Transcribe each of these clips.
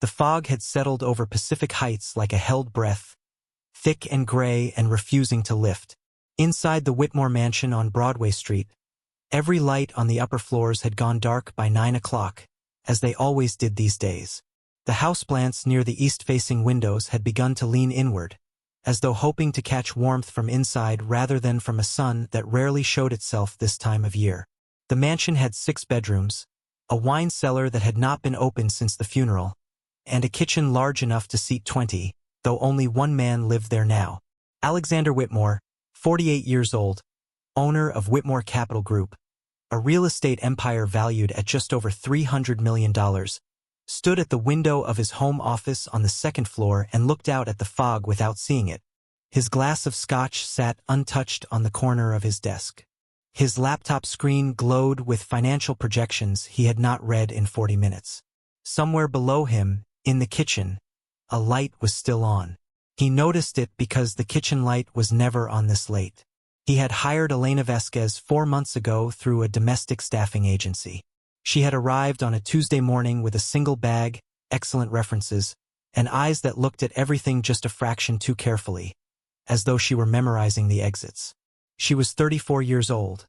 The fog had settled over Pacific Heights like a held breath, thick and gray and refusing to lift. Inside the Whitmore mansion on Broadway Street, every light on the upper floors had gone dark by 9 o'clock, as they always did these days. The houseplants near the east-facing windows had begun to lean inward, as though hoping to catch warmth from inside rather than from a sun that rarely showed itself this time of year. The mansion had 6 bedrooms, a wine cellar that had not been opened since the funeral, and a kitchen large enough to seat 20, though only one man lived there now. Alexander Whitmore, 48 years old, owner of Whitmore Capital Group, a real estate empire valued at just over $300 million, stood at the window of his home office on the 2nd floor and looked out at the fog without seeing it. His glass of scotch sat untouched on the corner of his desk. His laptop screen glowed with financial projections he had not read in 40 minutes. Somewhere below him, in the kitchen, a light was still on. He noticed it because the kitchen light was never on this late. He had hired Elena Vasquez 4 months ago through a domestic staffing agency. She had arrived on a Tuesday morning with a single bag, excellent references, and eyes that looked at everything just a fraction too carefully, as though she were memorizing the exits. She was 34 years old.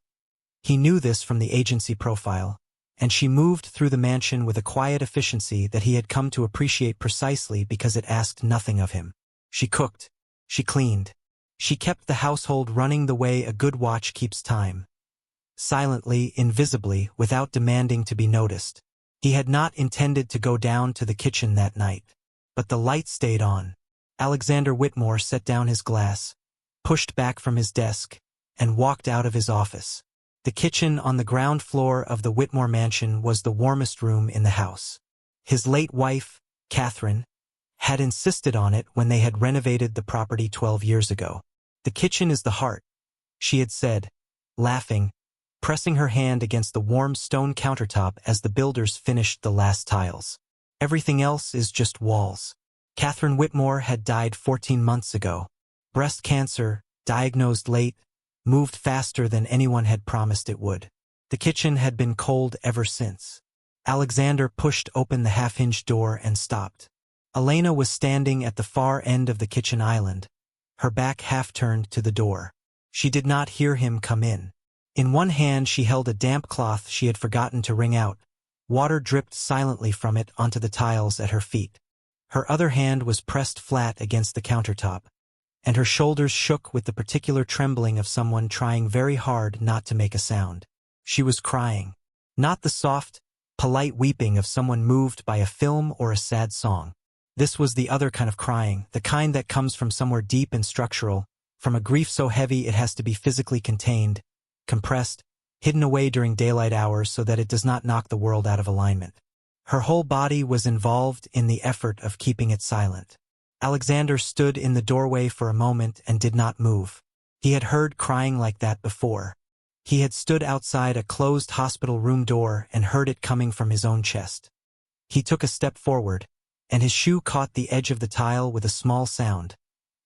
He knew this from the agency profile, and she moved through the mansion with a quiet efficiency that he had come to appreciate precisely because it asked nothing of him. She cooked. She cleaned. She kept the household running the way a good watch keeps time. Silently, invisibly, without demanding to be noticed. He had not intended to go down to the kitchen that night. But the light stayed on. Alexander Whitmore set down his glass, pushed back from his desk, and walked out of his office. The kitchen on the ground floor of the Whitmore mansion was the warmest room in the house. His late wife, Catherine, had insisted on it when they had renovated the property 12 years ago. "The kitchen is the heart," she had said, laughing, pressing her hand against the warm stone countertop as the builders finished the last tiles. "Everything else is just walls." Catherine Whitmore had died 14 months ago. Breast cancer, diagnosed late, moved faster than anyone had promised it would. The kitchen had been cold ever since. Alexander pushed open the half-hinged door and stopped. Elena was standing at the far end of the kitchen island, her back half-turned to the door. She did not hear him come in. In one hand she held a damp cloth she had forgotten to wring out. Water dripped silently from it onto the tiles at her feet. Her other hand was pressed flat against the countertop, and her shoulders shook with the particular trembling of someone trying very hard not to make a sound. She was crying. Not the soft, polite weeping of someone moved by a film or a sad song. This was the other kind of crying, the kind that comes from somewhere deep and structural, from a grief so heavy it has to be physically contained, compressed, hidden away during daylight hours so that it does not knock the world out of alignment. Her whole body was involved in the effort of keeping it silent. Alexander stood in the doorway for a moment and did not move. He had heard crying like that before. He had stood outside a closed hospital room door and heard it coming from his own chest. He took a step forward, and his shoe caught the edge of the tile with a small sound,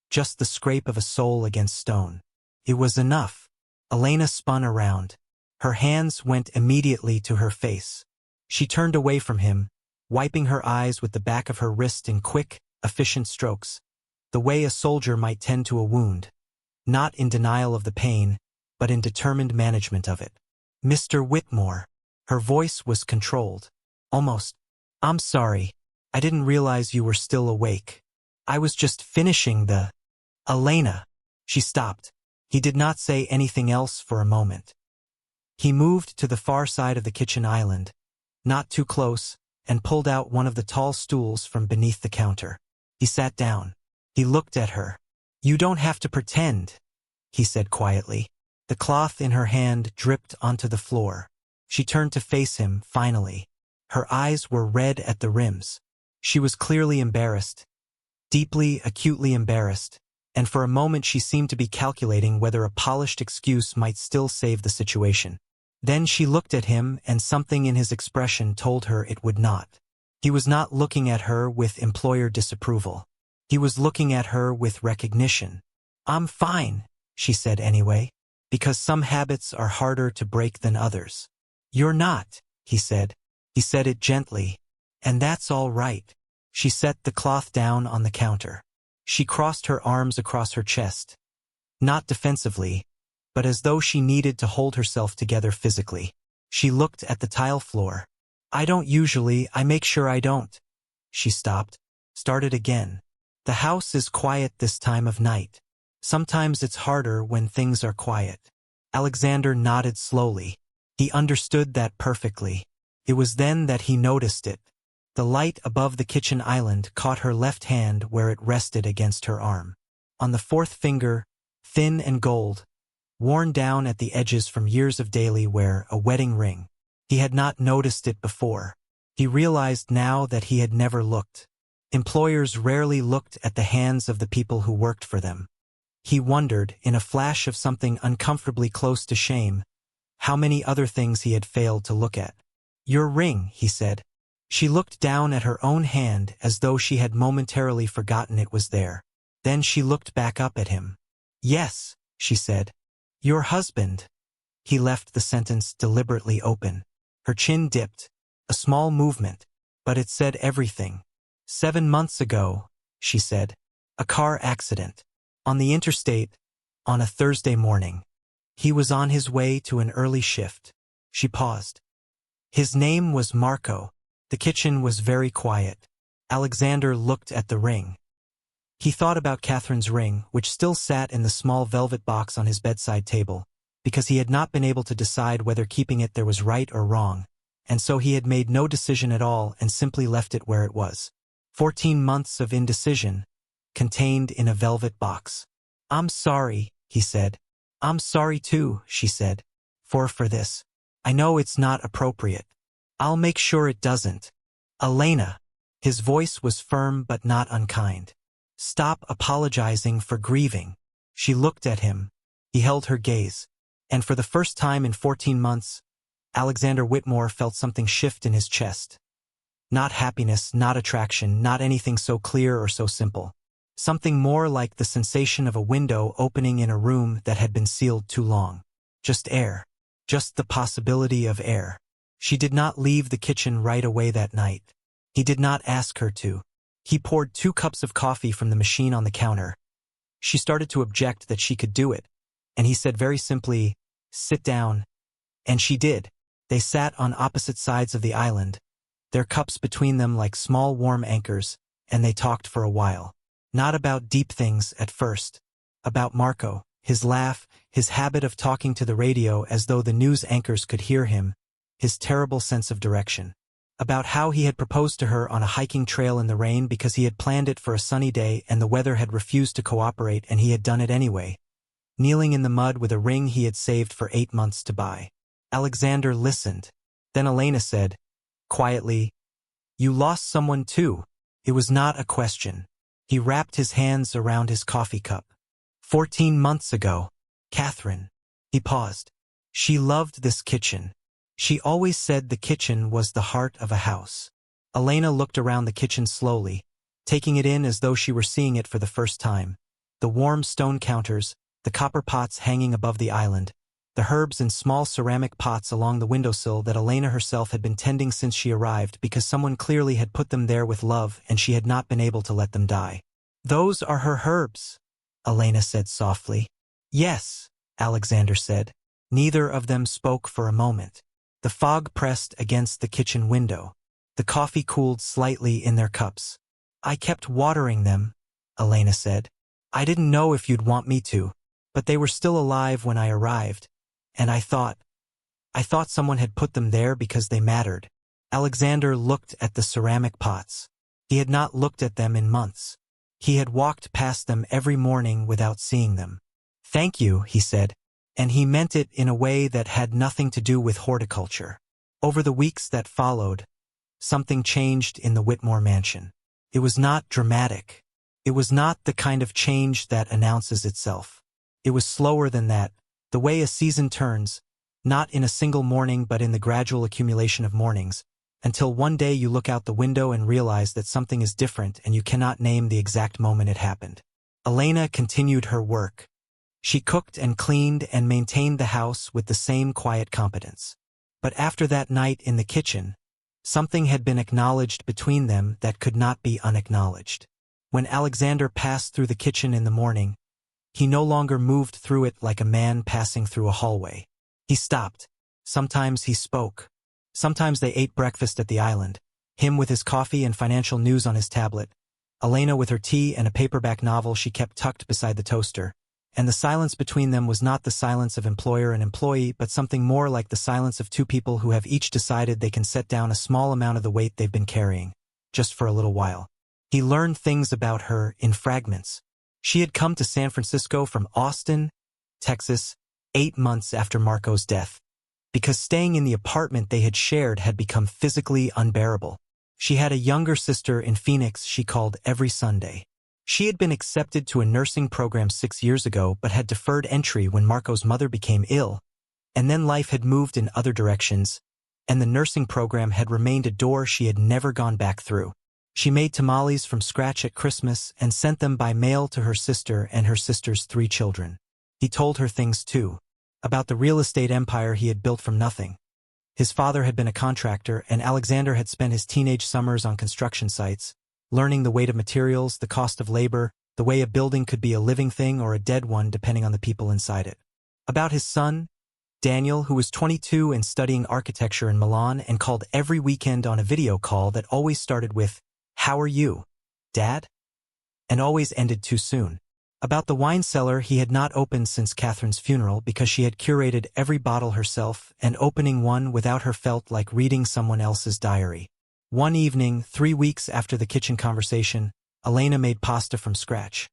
just the scrape of a sole against stone. It was enough. Elena spun around. Her hands went immediately to her face. She turned away from him, wiping her eyes with the back of her wrist in quick, efficient strokes, the way a soldier might tend to a wound, not in denial of the pain, but in determined management of it. "Mr. Whitmore." Her voice was controlled. Almost. "I'm sorry. I didn't realize you were still awake. I was just finishing the—" "Elena." She stopped. He did not say anything else for a moment. He moved to the far side of the kitchen island, not too close, and pulled out one of the tall stools from beneath the counter. He sat down. He looked at her. "You don't have to pretend," he said quietly. The cloth in her hand dripped onto the floor. She turned to face him, finally. Her eyes were red at the rims. She was clearly embarrassed, deeply, acutely embarrassed, and for a moment she seemed to be calculating whether a polished excuse might still save the situation. Then she looked at him, and something in his expression told her it would not. He was not looking at her with employer disapproval. He was looking at her with recognition. "I'm fine," she said anyway, "because some habits are harder to break than others." "You're not," he said. He said it gently. "And that's all right." She set the cloth down on the counter. She crossed her arms across her chest. Not defensively, but as though she needed to hold herself together physically. She looked at the tile floor. I don't usually, I make sure I don't. She stopped. Started again. The house is quiet this time of night. Sometimes it's harder when things are quiet. Alexander nodded slowly. He understood that perfectly. It was then that he noticed it. The light above the kitchen island caught her left hand where it rested against her arm. On the fourth finger, thin and gold, worn down at the edges from years of daily wear, a wedding ring. He had not noticed it before. He realized now that he had never looked. Employers rarely looked at the hands of the people who worked for them. He wondered, in a flash of something uncomfortably close to shame, how many other things he had failed to look at. Your ring, he said. She looked down at her own hand as though she had momentarily forgotten it was there. Then she looked back up at him. Yes, she said. Your husband. He left the sentence deliberately open. Her chin dipped, a small movement, but it said everything. 7 months ago, she said. A car accident. On the interstate, on a Thursday morning. He was on his way to an early shift. She paused. His name was Marco. The kitchen was very quiet. Alexander looked at the ring. He thought about Catherine's ring, which still sat in the small velvet box on his bedside table, because he had not been able to decide whether keeping it there was right or wrong, and so he had made no decision at all and simply left it where it was. 14 months of indecision, contained in a velvet box. I'm sorry, he said. I'm sorry too, she said. For this. I know it's not appropriate. I'll make sure it doesn't. Elena. His voice was firm but not unkind. Stop apologizing for grieving. She looked at him. He held her gaze. And for the first time in 14 months, Alexander Whitmore felt something shift in his chest. Not happiness, not attraction, not anything so clear or so simple. Something more like the sensation of a window opening in a room that had been sealed too long. Just air. Just the possibility of air. She did not leave the kitchen right away that night. He did not ask her to. He poured 2 cups of coffee from the machine on the counter. She started to object that she could do it, and he said very simply, sit down. And she did. They sat on opposite sides of the island, their cups between them like small warm anchors, and they talked for a while. Not about deep things at first. About Marco, his laugh, his habit of talking to the radio as though the news anchors could hear him, his terrible sense of direction. About how he had proposed to her on a hiking trail in the rain because he had planned it for a sunny day and the weather had refused to cooperate and he had done it anyway, kneeling in the mud with a ring he had saved for 8 months to buy. Alexander listened. Then Elena said, quietly, you lost someone too. It was not a question. He wrapped his hands around his coffee cup. 14 months ago, Catherine. He paused. She loved this kitchen. She always said the kitchen was the heart of a house. Elena looked around the kitchen slowly, taking it in as though she were seeing it for the first time. The warm stone counters, the copper pots hanging above the island, the herbs in small ceramic pots along the windowsill that Elena herself had been tending since she arrived because someone clearly had put them there with love and she had not been able to let them die. Those are her herbs, Elena said softly. Yes, Alexander said. Neither of them spoke for a moment. The fog pressed against the kitchen window. The coffee cooled slightly in their cups. I kept watering them, Elena said. I didn't know if you'd want me to, but they were still alive when I arrived, and I thought someone had put them there because they mattered. Alexander looked at the ceramic pots. He had not looked at them in months. He had walked past them every morning without seeing them. Thank you, he said. And he meant it in a way that had nothing to do with horticulture. Over the weeks that followed, something changed in the Whitmore mansion. It was not dramatic. It was not the kind of change that announces itself. It was slower than that, the way a season turns, not in a single morning but in the gradual accumulation of mornings, until one day you look out the window and realize that something is different and you cannot name the exact moment it happened. Elena continued her work. She cooked and cleaned and maintained the house with the same quiet competence. But after that night in the kitchen, Something had been acknowledged between them that could not be unacknowledged. When Alexander passed through the kitchen in the morning, he no longer moved through it like a man passing through a hallway. He stopped. Sometimes he spoke. Sometimes they ate breakfast at the island, him with his coffee and financial news on his tablet, Elena with her tea and a paperback novel she kept tucked beside the toaster. And the silence between them was not the silence of employer and employee, but something more like the silence of two people who have each decided they can set down a small amount of the weight they've been carrying, just for a little while. He learned things about her in fragments. She had come to San Francisco from Austin, Texas, 8 months after Marco's death, because staying in the apartment they had shared had become physically unbearable. She had a younger sister in Phoenix she called every Sunday. She had been accepted to a nursing program 6 years ago but had deferred entry when Marco's mother became ill, and then life had moved in other directions, and the nursing program had remained a door she had never gone back through. She made tamales from scratch at Christmas and sent them by mail to her sister and her sister's 3 children. He told her things too, about the real estate empire he had built from nothing. His father had been a contractor, and Alexander had spent his teenage summers on construction sites, learning the weight of materials, the cost of labor, the way a building could be a living thing or a dead one depending on the people inside it. About his son, Daniel, who was 22 and studying architecture in Milan and called every weekend on a video call that always started with, "How are you, Dad?" and always ended too soon. About the wine cellar he had not opened since Catherine's funeral because she had curated every bottle herself, and opening one without her felt like reading someone else's diary. One evening, 3 weeks after the kitchen conversation, Elena made pasta from scratch.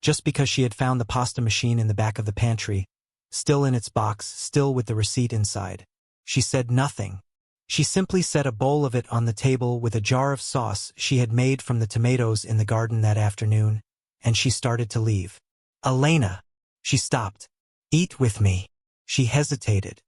Just because she had found the pasta machine in the back of the pantry, still in its box, still with the receipt inside. She said nothing. She simply set a bowl of it on the table with a jar of sauce she had made from the tomatoes in the garden that afternoon, and she started to leave. "Elena!" She stopped. "Eat with me." She hesitated.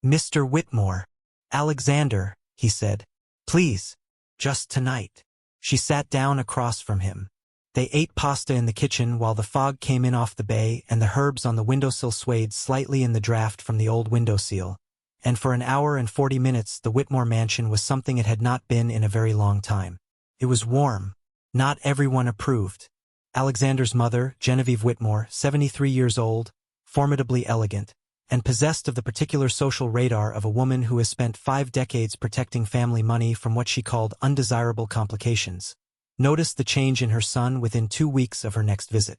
"Mr. Whitmore." "Alexander," he said. "Please. Just tonight." She sat down across from him. They ate pasta in the kitchen while the fog came in off the bay and the herbs on the windowsill swayed slightly in the draft from the old windowsill. And for an hour and 40 minutes the Whitmore mansion was something it had not been in a very long time. It was warm. Not everyone approved. Alexander's mother, Genevieve Whitmore, 73 years old, formidably elegant, and possessed of the particular social radar of a woman who has spent 5 decades protecting family money from what she called undesirable complications, noticed the change in her son within 2 weeks of her next visit.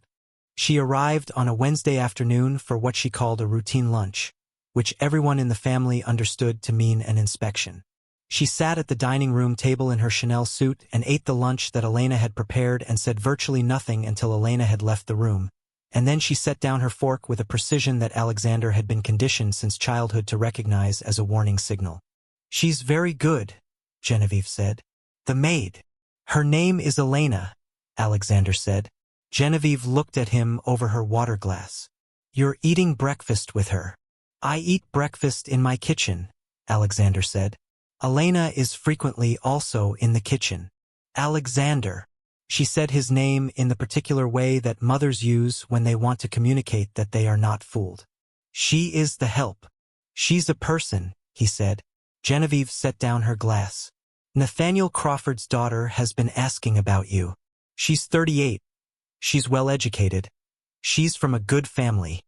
She arrived on a Wednesday afternoon for what she called a routine lunch, which everyone in the family understood to mean an inspection. She sat at the dining room table in her Chanel suit and ate the lunch that Elena had prepared and said virtually nothing until Elena had left the room, and then she set down her fork with a precision that Alexander had been conditioned since childhood to recognize as a warning signal. "She's very good," Genevieve said. "The maid." "Her name is Elena," Alexander said. Genevieve looked at him over her water glass. "You're eating breakfast with her." "I eat breakfast in my kitchen," Alexander said. "Elena is frequently also in the kitchen." "Alexander." She said his name in the particular way that mothers use when they want to communicate that they are not fooled. "She is the help." "She's a person," he said. Genevieve set down her glass. "Nathaniel Crawford's daughter has been asking about you. She's 38. She's well educated. She's from a good family.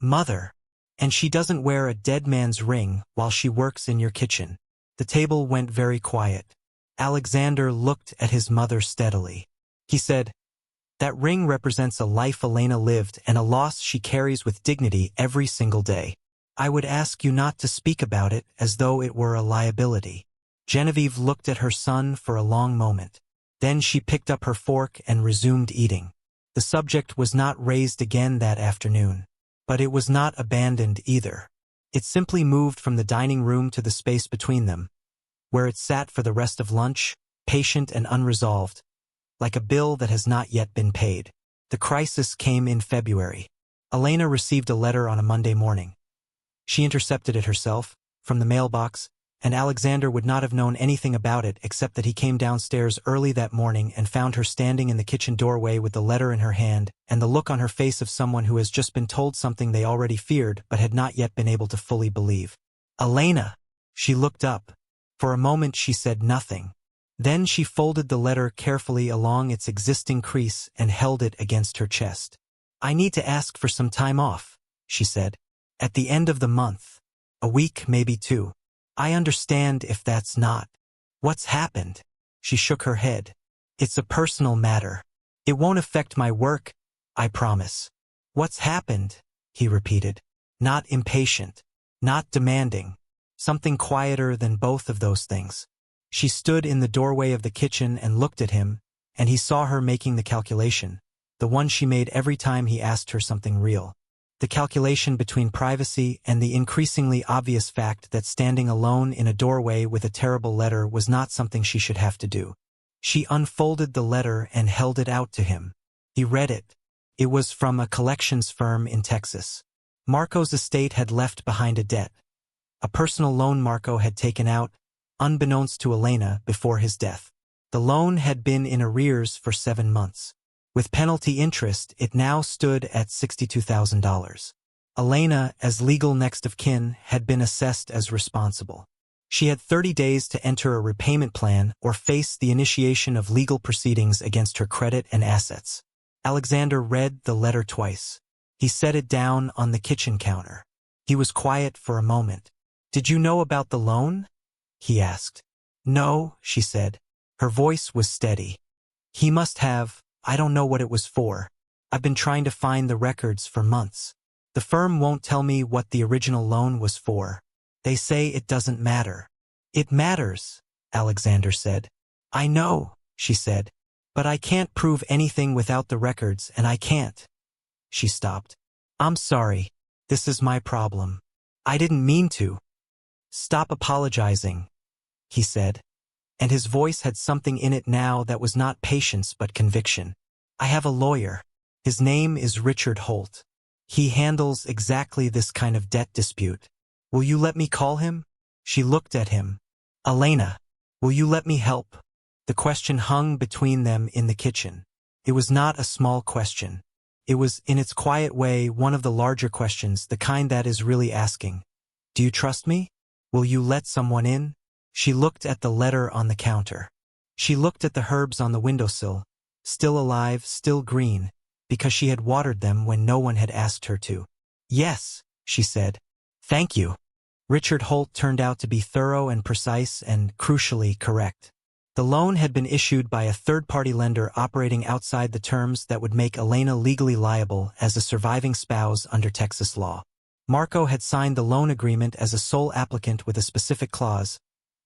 Mother. And she doesn't wear a dead man's ring while she works in your kitchen." The table went very quiet. Alexander looked at his mother steadily. He said, "That ring represents a life Elena lived and a loss she carries with dignity every single day. I would ask you not to speak about it as though it were a liability." Genevieve looked at her son for a long moment. Then she picked up her fork and resumed eating. The subject was not raised again that afternoon, but it was not abandoned either. It simply moved from the dining room to the space between them, where it sat for the rest of lunch, patient and unresolved, like a bill that has not yet been paid. The crisis came in February. Elena received a letter on a Monday morning. She intercepted it herself, from the mailbox, and Alexander would not have known anything about it except that he came downstairs early that morning and found her standing in the kitchen doorway with the letter in her hand and the look on her face of someone who has just been told something they already feared but had not yet been able to fully believe. "Elena!" She looked up. For a moment she said nothing. Then she folded the letter carefully along its existing crease and held it against her chest. "I need to ask for some time off," she said. "At the end of the month. A week, maybe 2. I understand if that's not." "What's happened?" She shook her head. "It's a personal matter. It won't affect my work, I promise." "What's happened?" he repeated. Not impatient. Not demanding. Something quieter than both of those things. She stood in the doorway of the kitchen and looked at him, and he saw her making the calculation, the one she made every time he asked her something real. The calculation between privacy and the increasingly obvious fact that standing alone in a doorway with a terrible letter was not something she should have to do. She unfolded the letter and held it out to him. He read it. It was from a collections firm in Texas. Marco's estate had left behind a debt. A personal loan Marco had taken out, unbeknownst to Elena, before his death. The loan had been in arrears for 7 months. With penalty interest, it now stood at $62,000. Elena, as legal next of kin, had been assessed as responsible. She had 30 days to enter a repayment plan or face the initiation of legal proceedings against her credit and assets. Alexander read the letter twice. He set it down on the kitchen counter. He was quiet for a moment. "Did you know about the loan?" he asked. "No," she said. Her voice was steady. "He must have. I don't know what it was for. I've been trying to find the records for months. The firm won't tell me what the original loan was for. They say it doesn't matter." "It matters," Alexander said. "I know," she said. "But I can't prove anything without the records, and I can't." She stopped. "I'm sorry. This is my problem. I didn't mean to." "Stop apologizing," he said. And his voice had something in it now that was not patience but conviction. "I have a lawyer. His name is Richard Holt. He handles exactly this kind of debt dispute. Will you let me call him?" She looked at him. "Elena, will you let me help?" The question hung between them in the kitchen. It was not a small question. It was, in its quiet way, one of the larger questions, the kind that is really asking, "Do you trust me? Will you let someone in?" She looked at the letter on the counter. She looked at the herbs on the windowsill, still alive, still green, because she had watered them when no one had asked her to. "Yes," she said. "Thank you." Richard Holt turned out to be thorough and precise and, crucially, correct. The loan had been issued by a third-party lender operating outside the terms that would make Elena legally liable as a surviving spouse under Texas law. Marco had signed the loan agreement as a sole applicant with a specific clause,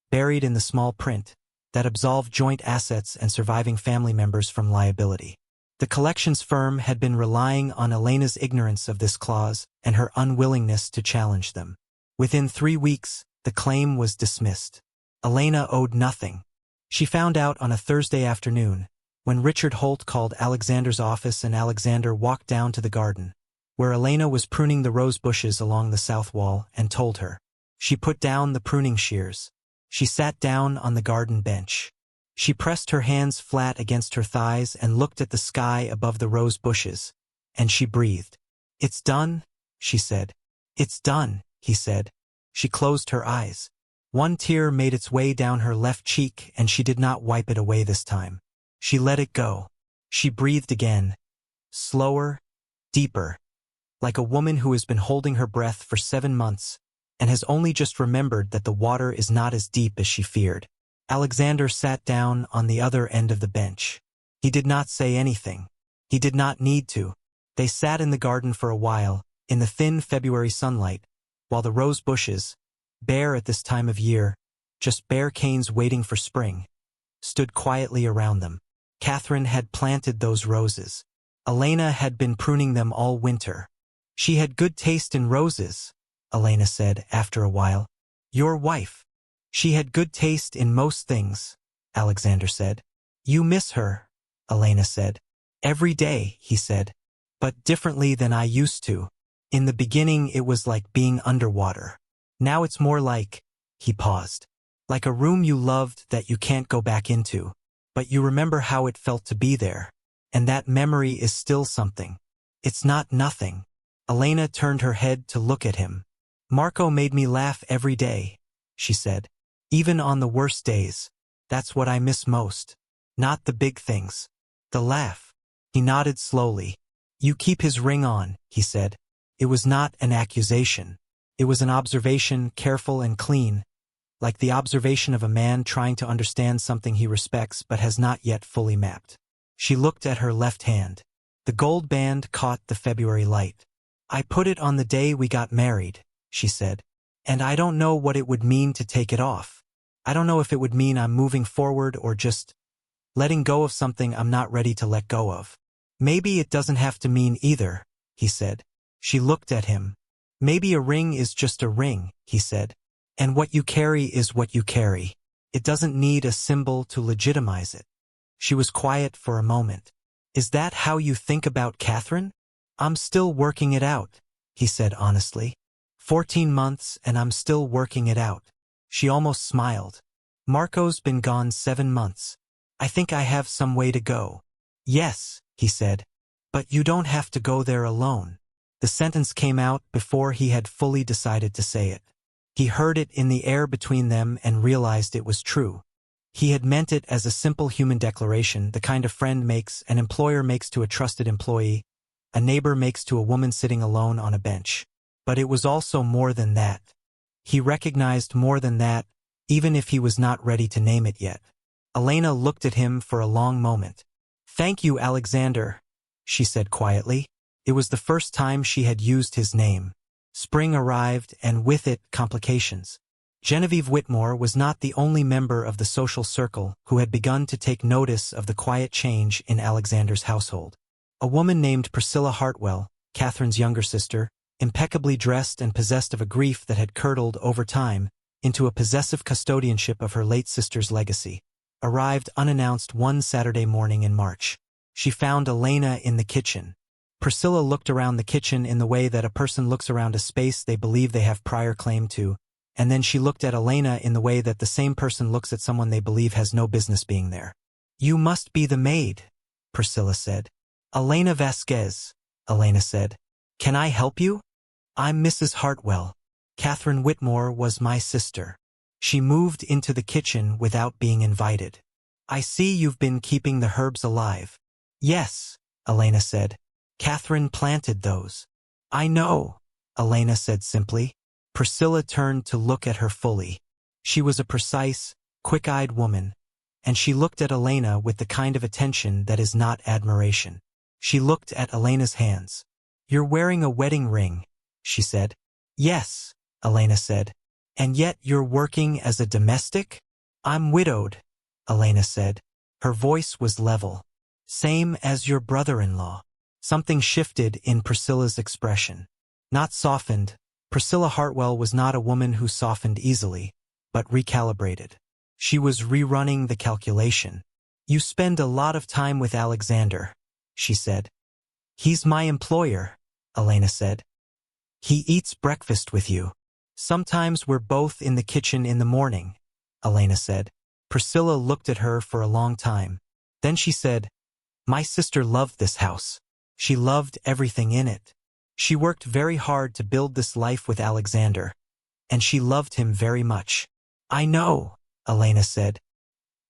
buried in the small print, that absolved joint assets and surviving family members from liability. The collections firm had been relying on Elena's ignorance of this clause and her unwillingness to challenge them. Within 3 weeks, the claim was dismissed. Elena owed nothing. She found out on a Thursday afternoon, when Richard Holt called Alexander's office and Alexander walked down to the garden, where Elena was pruning the rose bushes along the south wall, and told her. She put down the pruning shears. She sat down on the garden bench. She pressed her hands flat against her thighs and looked at the sky above the rose bushes, and she breathed. "It's done," she said. "It's done," he said. She closed her eyes. One tear made its way down her left cheek, and she did not wipe it away this time. She let it go. She breathed again, slower, deeper, like a woman who has been holding her breath for 7 months and has only just remembered that the water is not as deep as she feared. Alexander sat down on the other end of the bench. He did not say anything. He did not need to. They sat in the garden for a while, in the thin February sunlight, while the rose bushes, bare at this time of year, just bare canes waiting for spring, stood quietly around them. Catherine had planted those roses. Elena had been pruning them all winter. "She had good taste in roses," Elena said after a while. "Your wife." "She had good taste in most things," Alexander said. "You miss her," Elena said. "Every day," he said. "But differently than I used to. In the beginning it was like being underwater. Now it's more like," he paused, "like a room you loved that you can't go back into, but you remember how it felt to be there. And that memory is still something. It's not nothing." Elena turned her head to look at him. "Marco made me laugh every day," she said. Even on the worst days. That's what I miss most. Not the big things. The laugh. He nodded slowly. You keep his ring on, he said. It was not an accusation. It was an observation, careful and clean, like the observation of a man trying to understand something he respects but has not yet fully mapped. She looked at her left hand. The gold band caught the February light. I put it on the day we got married, she said. And I don't know what it would mean to take it off. I don't know if it would mean I'm moving forward or just letting go of something I'm not ready to let go of. Maybe it doesn't have to mean either, he said. She looked at him. Maybe a ring is just a ring, he said. And what you carry is what you carry. It doesn't need a symbol to legitimize it. She was quiet for a moment. Is that how you think about Catherine? I'm still working it out, he said honestly. 14 months and I'm still working it out. She almost smiled. Marco's been gone 7 months. I think I have some way to go. Yes, he said. But you don't have to go there alone. The sentence came out before he had fully decided to say it. He heard it in the air between them and realized it was true. He had meant it as a simple human declaration, the kind a friend makes, an employer makes to a trusted employee, a neighbor makes to a woman sitting alone on a bench. But it was also more than that. He recognized more than that, even if he was not ready to name it yet. Elena looked at him for a long moment. Thank you, Alexander, she said quietly. It was the first time she had used his name. Spring arrived, and with it, complications. Genevieve Whitmore was not the only member of the social circle who had begun to take notice of the quiet change in Alexander's household. A woman named Priscilla Hartwell, Catherine's younger sister, impeccably dressed and possessed of a grief that had curdled over time into a possessive custodianship of her late sister's legacy, arrived unannounced one Saturday morning in March. She found Elena in the kitchen. Priscilla looked around the kitchen in the way that a person looks around a space they believe they have prior claim to, and then she looked at Elena in the way that the same person looks at someone they believe has no business being there. You must be the maid, Priscilla said. Elena Vasquez, Elena said. Can I help you? I'm Mrs. Hartwell. Catherine Whitmore was my sister. She moved into the kitchen without being invited. I see you've been keeping the herbs alive. Yes, Elena said. Catherine planted those. I know, Elena said simply. Priscilla turned to look at her fully. She was a precise, quick-eyed woman, and she looked at Elena with the kind of attention that is not admiration. She looked at Elena's hands. You're wearing a wedding ring, she said. Yes, Elena said. And yet you're working as a domestic? I'm widowed, Elena said. Her voice was level. Same as your brother-in-law. Something shifted in Priscilla's expression. Not softened. Priscilla Hartwell was not a woman who softened easily, but recalibrated. She was rerunning the calculation. You spend a lot of time with Alexander, she said. He's my employer, Elena said. He eats breakfast with you. Sometimes we're both in the kitchen in the morning, Elena said. Priscilla looked at her for a long time. Then she said, My sister loved this house. She loved everything in it. She worked very hard to build this life with Alexander, and she loved him very much. I know, Elena said.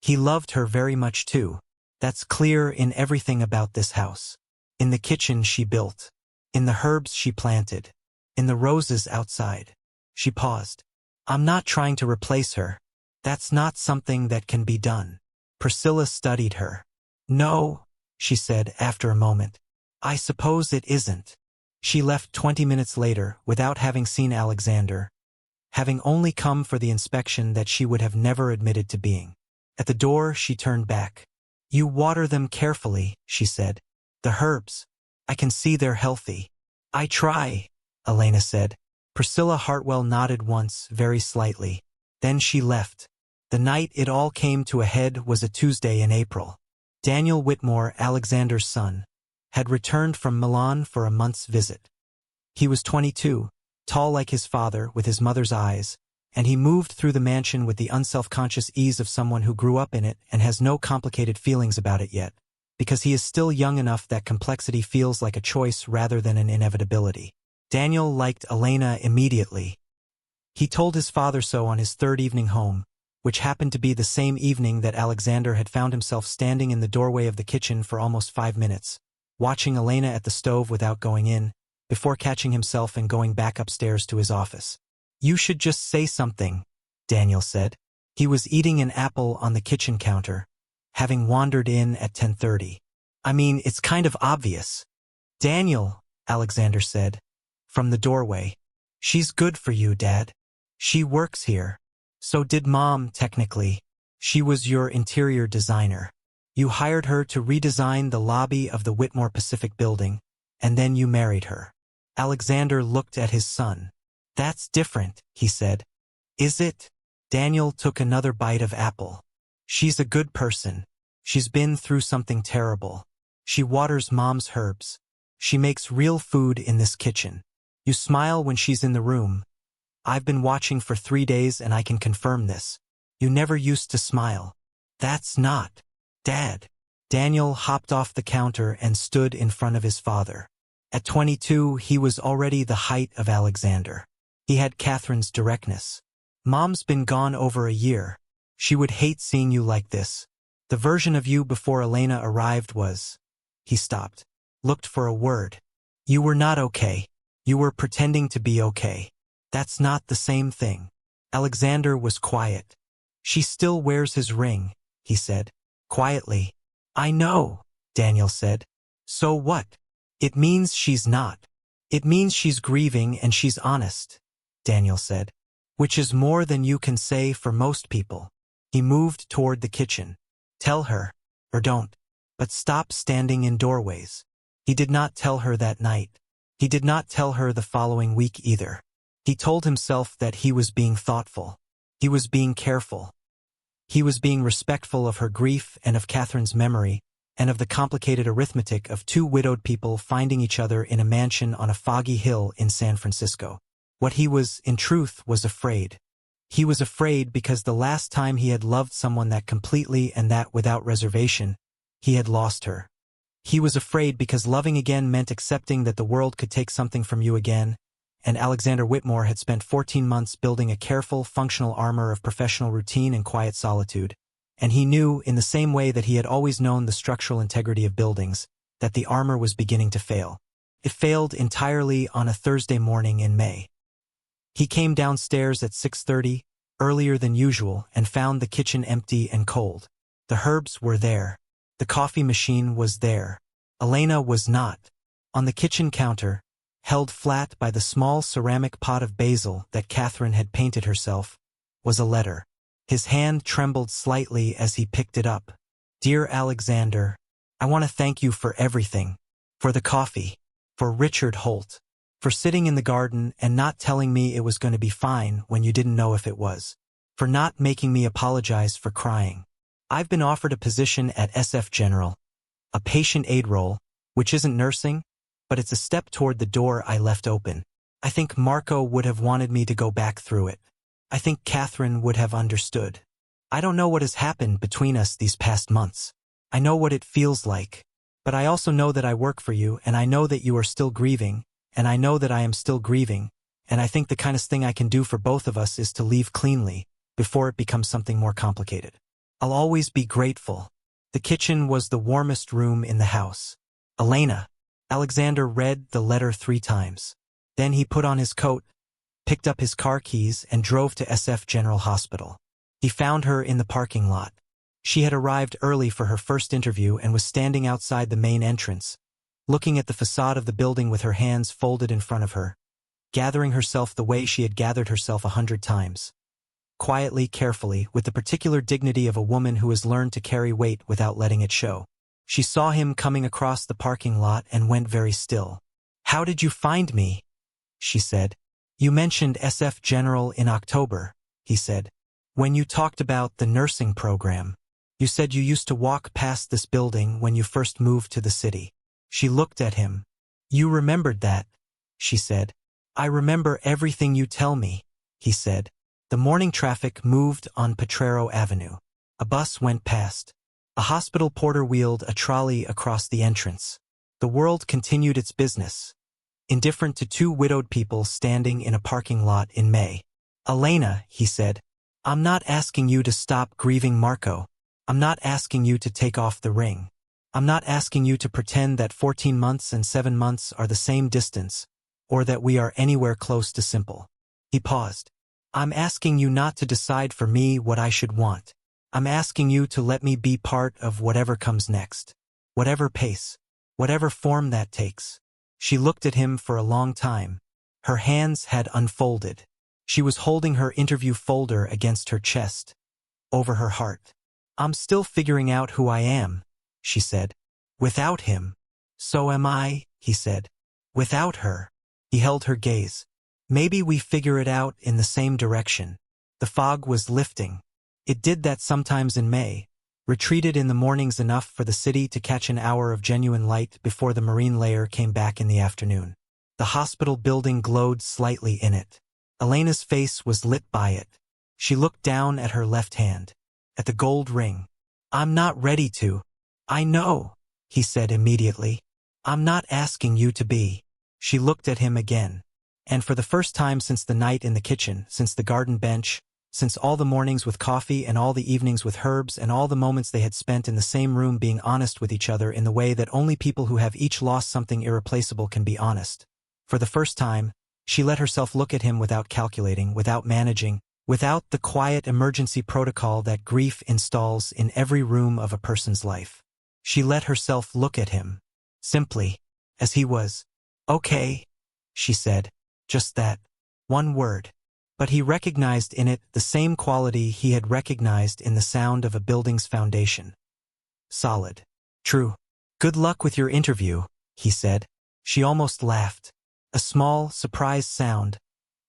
He loved her very much too. That's clear in everything about this house. In the kitchen she built. In the herbs she planted. In the roses outside. She paused. I'm not trying to replace her. That's not something that can be done. Priscilla studied her. No, she said after a moment. I suppose it isn't. She left 20 minutes later without having seen Alexander, having only come for the inspection that she would have never admitted to being. At the door she turned back. You water them carefully, she said. The herbs. I can see they're healthy. I try, Elena said. Priscilla Hartwell nodded once, very slightly. Then she left. The night it all came to a head was a Tuesday in April. Daniel Whitmore, Alexander's son, had returned from Milan for a month's visit. He was 22, tall like his father, with his mother's eyes, and he moved through the mansion with the unself-conscious ease of someone who grew up in it and has no complicated feelings about it yet, because he is still young enough that complexity feels like a choice rather than an inevitability. Daniel liked Elena immediately. He told his father so on his third evening home, which happened to be the same evening that Alexander had found himself standing in the doorway of the kitchen for almost 5 minutes, watching Elena at the stove without going in, before catching himself and going back upstairs to his office. "You should just say something," Daniel said. He was eating an apple on the kitchen counter, having wandered in at 10:30. "I mean, it's kind of obvious." "Daniel," Alexander said, from the doorway. "She's good for you, Dad. She works here. So did Mom, technically. She was your interior designer. You hired her to redesign the lobby of the Whitmore Pacific building, and then you married her." Alexander looked at his son. "That's different," he said. "Is it?" Daniel took another bite of apple. "She's a good person. She's been through something terrible. She waters Mom's herbs. She makes real food in this kitchen. You smile when she's in the room. I've been watching for 3 days and I can confirm this. You never used to smile." "That's not, Dad." Daniel hopped off the counter and stood in front of his father. At 22, he was already the height of Alexander. He had Catherine's directness. "Mom's been gone over a year. She would hate seeing you like this. The version of you before Elena arrived was—" He stopped, looked for a word. "You were not okay. You were pretending to be okay. That's not the same thing." Alexander was quiet. "She still wears his ring," he said, quietly. "I know," Daniel said. "So what? It means she's not. It means she's grieving and she's honest," Daniel said. "Which is more than you can say for most people." He moved toward the kitchen. "Tell her, or don't, but stop standing in doorways." He did not tell her that night. He did not tell her the following week either. He told himself that he was being thoughtful. He was being careful. He was being respectful of her grief and of Catherine's memory, and of the complicated arithmetic of 2 widowed people finding each other in a mansion on a foggy hill in San Francisco. What he was, in truth, was afraid. He was afraid because the last time he had loved someone that completely and that without reservation, he had lost her. He was afraid because loving again meant accepting that the world could take something from you again, and Alexander Whitmore had spent 14 months building a careful, functional armor of professional routine and quiet solitude, and he knew, in the same way that he had always known the structural integrity of buildings, that the armor was beginning to fail. It failed entirely on a Thursday morning in May. He came downstairs at 6:30, earlier than usual, and found the kitchen empty and cold. The herbs were there. The coffee machine was there. Elena was not. On the kitchen counter, held flat by the small ceramic pot of basil that Catherine had painted herself, was a letter. His hand trembled slightly as he picked it up. "Dear Alexander, I want to thank you for everything. For the coffee. For Richard Holt. For sitting in the garden and not telling me it was going to be fine when you didn't know if it was. For not making me apologize for crying. I've been offered a position at SF General, a patient aid role, which isn't nursing, but it's a step toward the door I left open. I think Marco would have wanted me to go back through it. I think Catherine would have understood. I don't know what has happened between us these past months. I know what it feels like. But I also know that I work for you, and I know that you are still grieving, and I know that I am still grieving, and I think the kindest thing I can do for both of us is to leave cleanly, before it becomes something more complicated. I'll always be grateful." The kitchen was the warmest room in the house. "Elena." Alexander read the letter 3 times. Then he put on his coat, picked up his car keys, and drove to SF General Hospital. He found her in the parking lot. She had arrived early for her first interview and was standing outside the main entrance, looking at the facade of the building with her hands folded in front of her, gathering herself the way she had gathered herself 100 times. Quietly, carefully, with the particular dignity of a woman who has learned to carry weight without letting it show. She saw him coming across the parking lot and went very still. "How did you find me?" she said. "You mentioned SF General in October," he said. "When you talked about the nursing program. You said you used to walk past this building when you first moved to the city." She looked at him. "You remembered that," she said. "I remember everything you tell me," he said. The morning traffic moved on Potrero Avenue. A bus went past. A hospital porter wheeled a trolley across the entrance. The world continued its business, indifferent to 2 widowed people standing in a parking lot in May. "Elena," he said, I'm not asking you to stop grieving Marco. I'm not asking you to take off the ring. I'm not asking you to pretend that 14 months and 7 months are the same distance, or that we are anywhere close to simple. He paused. I'm asking you not to decide for me what I should want. I'm asking you to let me be part of whatever comes next. Whatever pace. Whatever form that takes. She looked at him for a long time. Her hands had unfolded. She was holding her interview folder against her chest, over her heart. I'm still figuring out who I am, she said. Without him. So am I, he said. Without her. He held her gaze. Maybe we figure it out in the same direction. The fog was lifting. It did that sometimes in May, retreated in the mornings enough for the city to catch an hour of genuine light before the marine layer came back in the afternoon. The hospital building glowed slightly in it. Elena's face was lit by it. She looked down at her left hand, at the gold ring. I'm not ready to. I know, he said immediately. I'm not asking you to be. She looked at him again. And for the first time since the night in the kitchen, since the garden bench, since all the mornings with coffee and all the evenings with herbs and all the moments they had spent in the same room being honest with each other in the way that only people who have each lost something irreplaceable can be honest. For the first time, she let herself look at him without calculating, without managing, without the quiet emergency protocol that grief installs in every room of a person's life. She let herself look at him, simply, as he was. Okay, she said, just that. One word. But he recognized in it the same quality he had recognized in the sound of a building's foundation. Solid. True. Good luck with your interview, he said. She almost laughed. A small, surprised sound,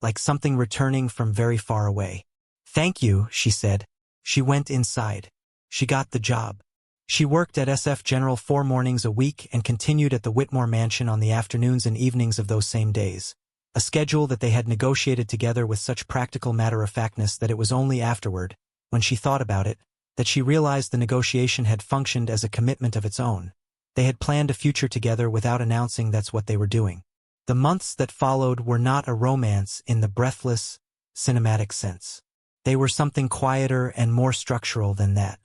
like something returning from very far away. Thank you, she said. She went inside. She got the job. She worked at SF General 4 mornings a week and continued at the Whitmore Mansion on the afternoons and evenings of those same days. A schedule that they had negotiated together with such practical matter-of-factness that it was only afterward, when she thought about it, that she realized the negotiation had functioned as a commitment of its own. They had planned a future together without announcing that's what they were doing. The months that followed were not a romance in the breathless, cinematic sense. They were something quieter and more structural than that.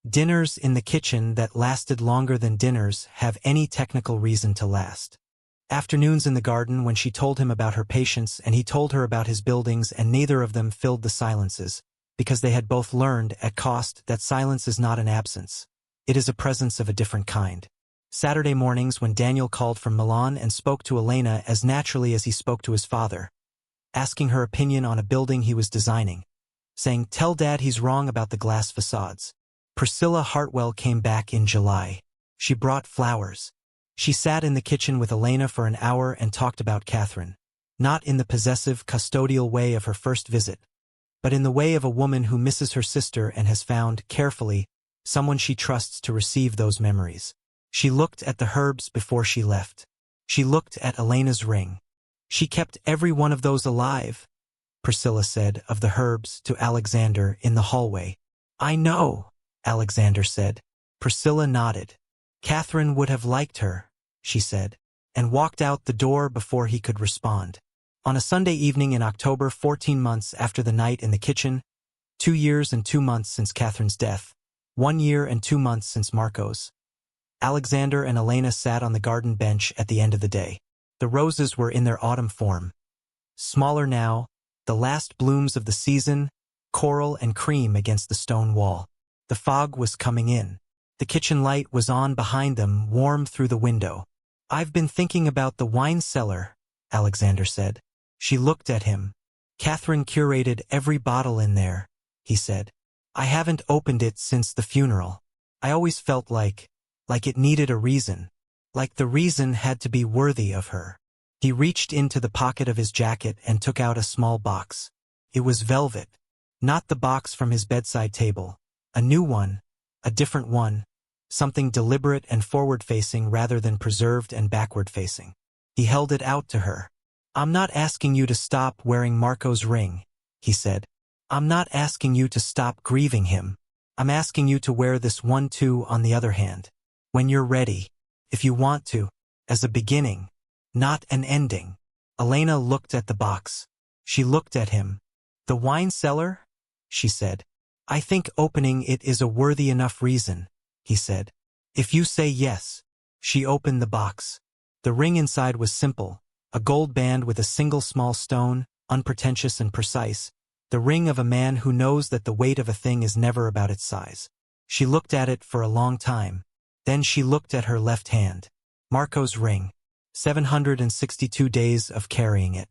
Dinners in the kitchen that lasted longer than dinners have any technical reason to last. Afternoons in the garden when she told him about her patients and he told her about his buildings and neither of them filled the silences, because they had both learned at cost that silence is not an absence. It is a presence of a different kind. Saturday mornings when Daniel called from Milan and spoke to Elena as naturally as he spoke to his father, asking her opinion on a building he was designing, saying, "Tell Dad he's wrong about the glass facades." Priscilla Hartwell came back in July. She brought flowers. She sat in the kitchen with Elena for an hour and talked about Catherine, not in the possessive, custodial way of her first visit, but in the way of a woman who misses her sister and has found, carefully, someone she trusts to receive those memories. She looked at the herbs before she left. She looked at Elena's ring. She kept every one of those alive, Priscilla said of the herbs to Alexander in the hallway. I know, Alexander said. Priscilla nodded. Catherine would have liked her, she said, and walked out the door before he could respond. On a Sunday evening in October, 14 months after the night in the kitchen, 2 years and 2 months since Catherine's death, 1 year and 2 months since Marco's, Alexander and Elena sat on the garden bench at the end of the day. The roses were in their autumn form. Smaller now, the last blooms of the season, coral and cream against the stone wall. The fog was coming in. The kitchen light was on behind them, warm through the window. I've been thinking about the wine cellar, Alexander said. She looked at him. Catherine curated every bottle in there, he said. I haven't opened it since the funeral. I always felt like it needed a reason. Like the reason had to be worthy of her. He reached into the pocket of his jacket and took out a small box. It was velvet. Not the box from his bedside table. A new one. A different one, something deliberate and forward-facing rather than preserved and backward-facing. He held it out to her. I'm not asking you to stop wearing Marco's ring, he said. I'm not asking you to stop grieving him. I'm asking you to wear this one too on the other hand. When you're ready, if you want to, as a beginning, not an ending. Elena looked at the box. She looked at him. The wine cellar? she said. I think opening it is a worthy enough reason, he said. If you say yes. She opened the box. The ring inside was simple, a gold band with a single small stone, unpretentious and precise, the ring of a man who knows that the weight of a thing is never about its size. She looked at it for a long time. Then she looked at her left hand. Marco's ring. 762 days of carrying it.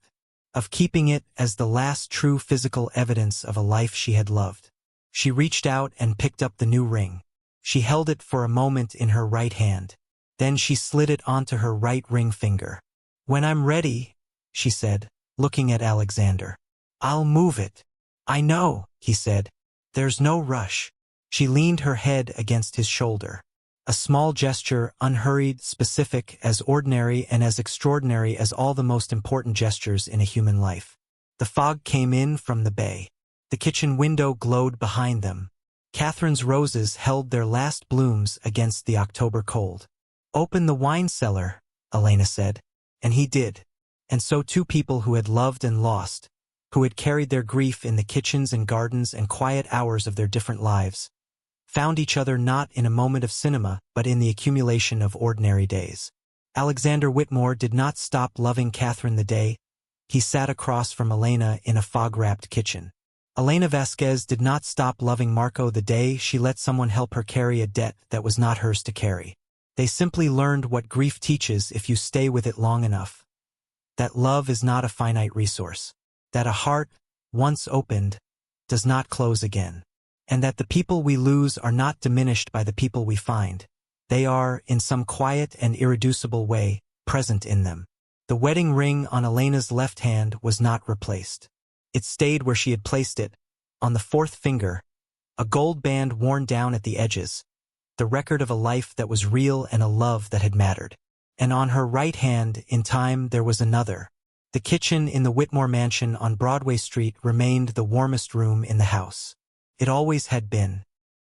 Of keeping it as the last true physical evidence of a life she had loved. She reached out and picked up the new ring. She held it for a moment in her right hand. Then she slid it onto her right ring finger. When I'm ready, she said, looking at Alexander. I'll move it. I know, he said. There's no rush. She leaned her head against his shoulder. A small gesture, unhurried, specific, as ordinary and as extraordinary as all the most important gestures in a human life. The fog came in from the bay. The kitchen window glowed behind them. Catherine's roses held their last blooms against the October cold. Open the wine cellar, Elena said. And he did. And so two people who had loved and lost, who had carried their grief in the kitchens and gardens and quiet hours of their different lives, found each other not in a moment of cinema but in the accumulation of ordinary days. Alexander Whitmore did not stop loving Catherine the day he sat across from Elena in a fog-wrapped kitchen. Elena Vasquez did not stop loving Marco the day she let someone help her carry a debt that was not hers to carry. They simply learned what grief teaches if you stay with it long enough. That love is not a finite resource. That a heart, once opened, does not close again. And that the people we lose are not diminished by the people we find. They are, in some quiet and irreducible way, present in them. The wedding ring on Elena's left hand was not replaced. It stayed where she had placed it, on the fourth finger, a gold band worn down at the edges, the record of a life that was real and a love that had mattered. And on her right hand, in time, there was another. The kitchen in the Whitmore mansion on Broadway Street remained the warmest room in the house. It always had been.